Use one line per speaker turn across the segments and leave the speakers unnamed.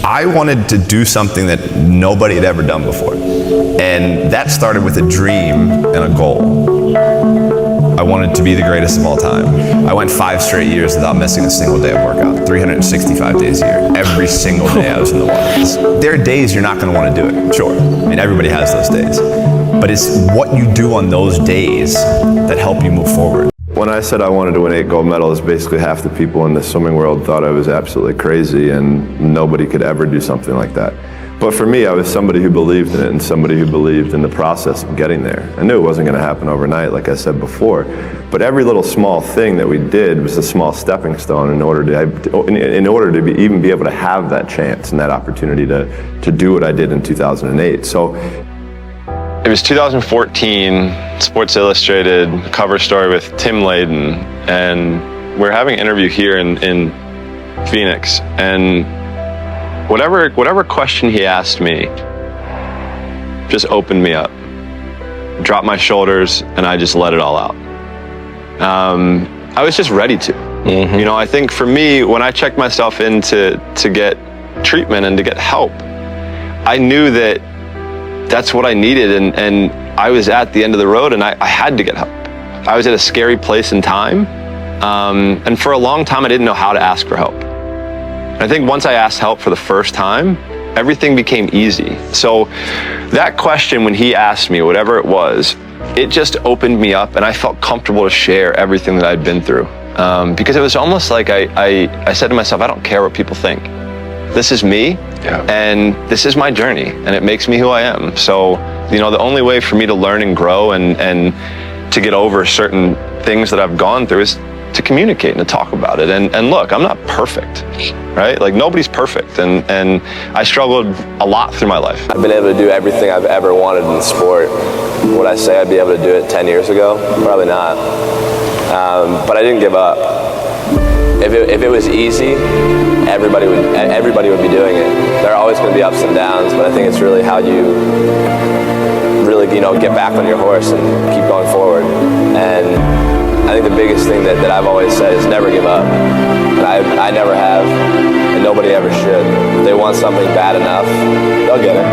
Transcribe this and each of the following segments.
I wanted to do something that nobody had ever done before. And that started with a dream and a goal. I wanted to be the greatest of all time. I went 5 straight years without missing a single day of workout, 365 days a year. Every single day I was in the water. There are days you're not going to want to do it, sure. I mean, everybody has those days. But it's what you do on those days that help you move forward.
When I said I wanted to win 8 gold medals, basically half the people in the swimming world thought I was absolutely crazy and nobody could ever do something like that. But for me, I was somebody who believed in it and somebody who believed in the process of getting there. I knew it wasn't going to happen overnight, like I said before, but every little small thing that we did was a small stepping stone in order to even be able to have that chance and that opportunity to do what I did in 2008. So.
It was 2014, Sports Illustrated, cover story with Tim Layden, and we're having an interview here in Phoenix, and whatever question he asked me just opened me up, dropped my shoulders, and I just let it all out. I was just ready to. Mm-hmm. You know, I think for me, when I checked myself in to get treatment and to get help, I knew that that's what I needed, and I was at the end of the road, and I had to get help. I was at a scary place in time, and for a long time I didn't know how to ask for help. And I think once I asked help for the first time, everything became easy. So that question, when he asked me, whatever it was, it just opened me up, and I felt comfortable to share everything that I'd been through. Because it was almost like I said to myself, I don't care what people think. This is me, and this is my journey, and it makes me who I am. So, you know, the only way for me to learn and grow and to get over certain things that I've gone through is to communicate and to talk about it. And look, I'm not perfect, right? Like, nobody's perfect, and I struggled a lot through my life.
I've been able to do everything I've ever wanted in the sport. Would I say I'd be able to do it 10 years ago? Probably not. But I didn't give up. If it was easy, everybody would be doing it. There are always going to be ups and downs, but I think it's really how you really, get back on your horse and keep going forward. And I think the biggest thing that I've always said is never give up. And I never have, and nobody ever should. If they want something bad enough, they'll get it.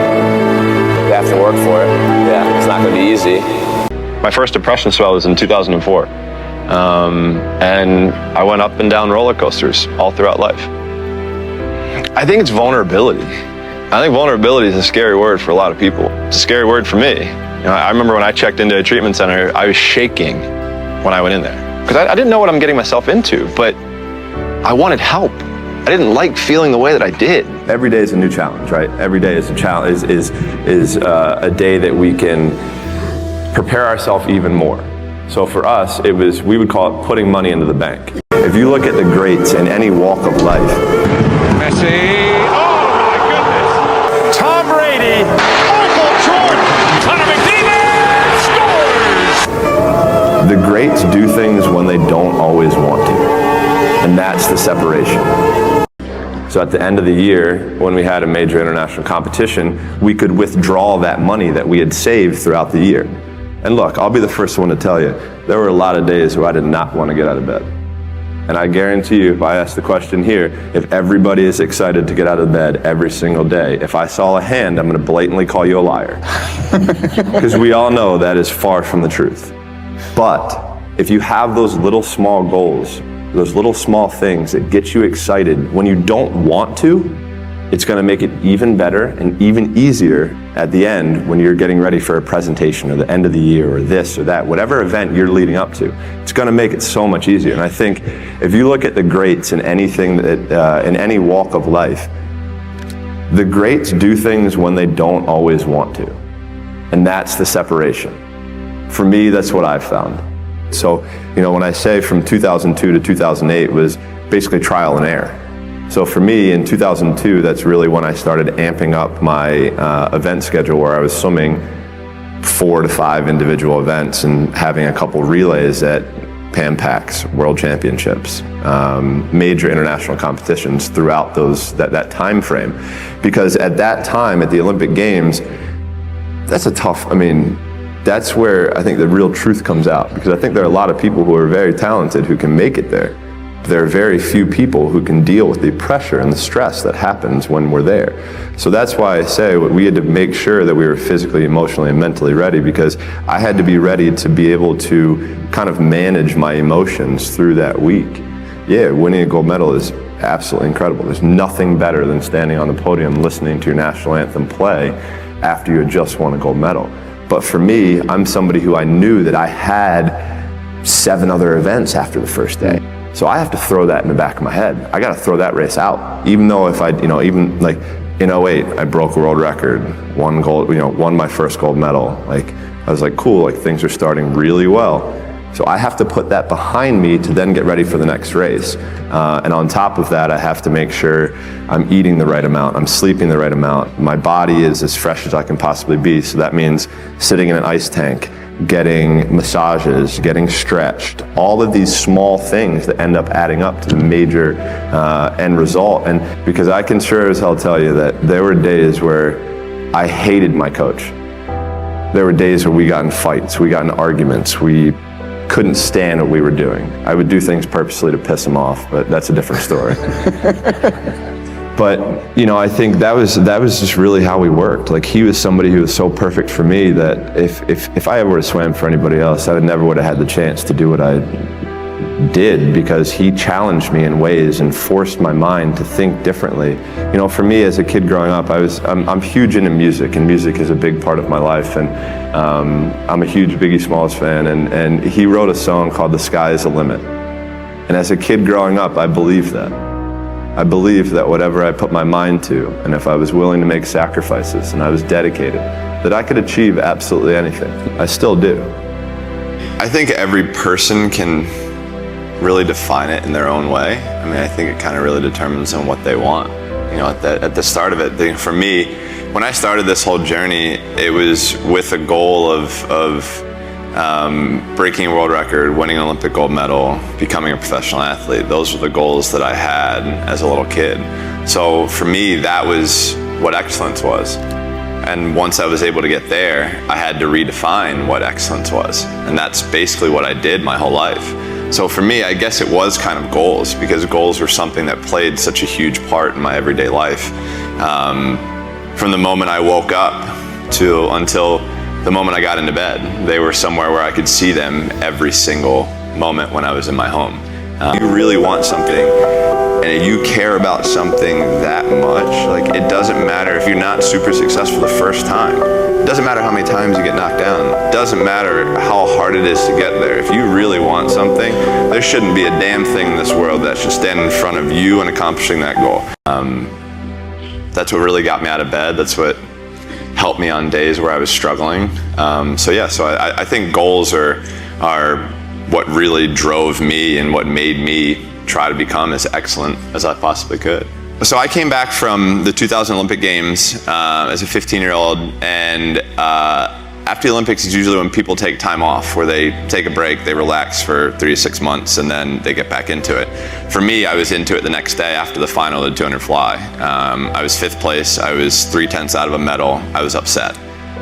They have to work for it. Yeah, it's not going to be easy.
My first depression spell was in 2004. And I went up and down roller coasters all throughout life. I think it's vulnerability. I think vulnerability is a scary word for a lot of people. It's a scary word for me. I remember when I checked into a treatment center, I was shaking when I went in there. Because I didn't know what I'm getting myself into, but I wanted help. I didn't like feeling the way that I did.
Every day is a new challenge, right? Every day is a challenge, is a day that we can prepare ourselves even more. So for us, we would call it putting money into the bank. If you look at the greats in any walk of life.
Messi, oh my goodness! Tom Brady, Michael Jordan, Connor McDavid scores!
The greats do things when they don't always want to, and that's the separation. So at the end of the year, when we had a major international competition, we could withdraw that money that we had saved throughout the year. And look, I'll be the first one to tell you, there were a lot of days where I did not want to get out of bed. And I guarantee you, if I ask the question here, if everybody is excited to get out of bed every single day, if I saw a hand, I'm going to blatantly call you a liar. Because we all know that is far from the truth. But if you have those little small goals, those little small things that get you excited when you don't want to, it's going to make it even better and even easier at the end when you're getting ready for a presentation or the end of the year or this or that, whatever event you're leading up to. It's going to make it so much easier. And I think if you look at the greats in anything that, in any walk of life, the greats do things when they don't always want to. And that's the separation. For me, that's what I've found. So, when I say from 2002 to 2008 was basically trial and error. So for me, in 2002, that's really when I started amping up my event schedule, where I was swimming 4 to 5 individual events and having a couple relays at Pan Pacs, World Championships, major international competitions throughout that time frame. Because at that time, at the Olympic Games, that's that's where I think the real truth comes out. Because I think there are a lot of people who are very talented who can make it there. There are very few people who can deal with the pressure and the stress that happens when we're there. So that's why I say we had to make sure that we were physically, emotionally, and mentally ready, because I had to be ready to be able to kind of manage my emotions through that week. Yeah, winning a gold medal is absolutely incredible. There's nothing better than standing on the podium listening to your national anthem play after you had just won a gold medal. But for me, I'm somebody who I knew that I had 7 other events after the first day. So I have to throw that in the back of my head. I got to throw that race out. Even though if I, even like in 08, I broke a world record, won gold, won my first gold medal. Like, I was like, cool, like things are starting really well. So I have to put that behind me to then get ready for the next race. And on top of that, I have to make sure I'm eating the right amount, I'm sleeping the right amount, my body is as fresh as I can possibly be. So that means sitting in an ice tank, getting massages, getting stretched, all of these small things that end up adding up to the major end result. And because I can sure as hell tell you that there were days where I hated my coach. There were days where we got in fights, we got in arguments, we couldn't stand what we were doing. I would do things purposely to piss him off, but that's a different story. But I think that was just really how we worked. Like, he was somebody who was so perfect for me that if I ever would have swam for anybody else, I never would have had the chance to do what I did, because he challenged me in ways and forced my mind to think differently. For me as a kid growing up, I'm huge into music, and music is a big part of my life. And I'm a huge Biggie Smalls fan, and he wrote a song called "The Sky Is the Limit." And as a kid growing up, I believed that. I believed that whatever I put my mind to, and if I was willing to make sacrifices and I was dedicated, that I could achieve absolutely anything. I still do.
I think every person can really define it in their own way. I mean, I think it kind of really determines on what they want. At the start of it, for me, when I started this whole journey, it was with a goal of breaking a world record, winning an Olympic gold medal, becoming a professional athlete. Those were the goals that I had as a little kid. So for me, that was what excellence was. And once I was able to get there, I had to redefine what excellence was. And that's basically what I did my whole life. So for me, I guess it was kind of goals, because goals were something that played such a huge part in my everyday life. From the moment I woke up until the moment I got into bed, they were somewhere where I could see them every single moment when I was in my home. You really want something, and you care about something that much, like, it doesn't matter if you're not super successful the first time. It doesn't matter how many times you get knocked down. It doesn't matter how hard it is to get there. If you really want something, there shouldn't be a damn thing in this world that should stand in front of you and accomplishing that goal. That's what really got me out of bed. That's what helped me on days where I was struggling. So I think goals are what really drove me and what made me try to become as excellent as I possibly could. So I came back from the 2000 Olympic Games as a 15-year-old, and after the Olympics is usually when people take time off, where they take a break, they relax for 3 to 6 months, and then they get back into it. For me, I was into it the next day after the final of the 200 fly. I was 5th place, I was 3/10 out of a medal, I was upset.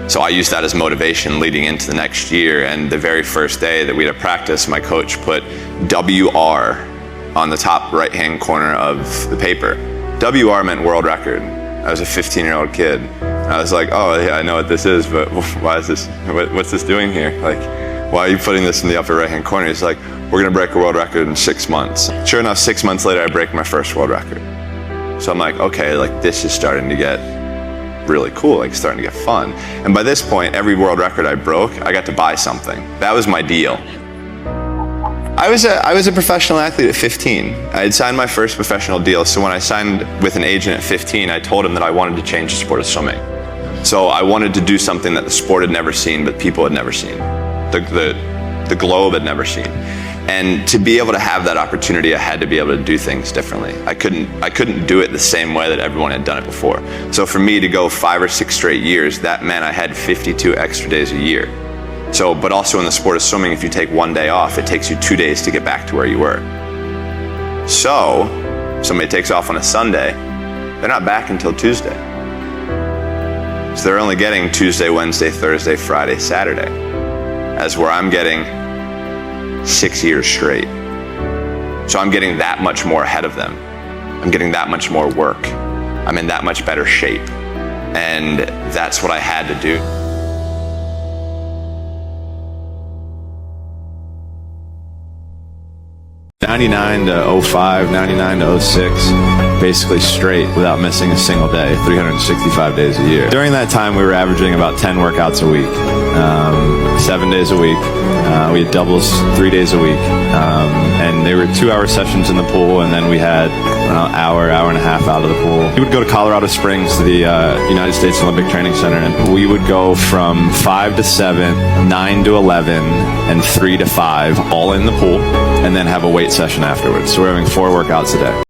So I used that as motivation leading into the next year, and the very first day that we had a practice, my coach put WR on the top right-hand corner of the paper. WR meant world record. I was a 15-year-old kid. I was like, oh yeah, I know what this is, but why is this, what's this doing here? Like, why are you putting this in the upper right-hand corner? He's like, we're gonna break a world record in 6 months. Sure enough, 6 months later, I break my first world record. So I'm like, okay, like this is starting to get really cool, like starting to get fun. And by this point, every world record I broke, I got to buy something. That was my deal. I was a professional athlete at 15. I had signed my first professional deal, so when I signed with an agent at 15, I told him that I wanted to change the sport of swimming. So I wanted to do something that the sport had never seen, but people had never seen. The globe had never seen. And to be able to have that opportunity, I had to be able to do things differently. I couldn't do it the same way that everyone had done it before. So for me to go 5 or 6 straight years, that meant I had 52 extra days a year. So, but also in the sport of swimming, if you take 1 day off, it takes you 2 days to get back to where you were. So, somebody takes off on a Sunday, they're not back until Tuesday. So they're only getting Tuesday, Wednesday, Thursday, Friday, Saturday. As where I'm getting 6 years straight. So I'm getting that much more ahead of them. I'm getting that much more work. I'm in that much better shape. And that's what I had to do.
'99 to 05, '99 to 06, basically straight without missing a single day, 365 days a year. During that time, we were averaging about 10 workouts a week, 7 days a week. We had doubles 3 days a week, and they were 2-hour sessions in the pool, and then we had an hour and a half out of the pool. We would go to Colorado Springs to the United States Olympic Training Center, and we would go from 5 to 7, 9 to 11, and 3 to 5, all in the pool, and then have a weight session afterwards. So we're having 4 workouts a day.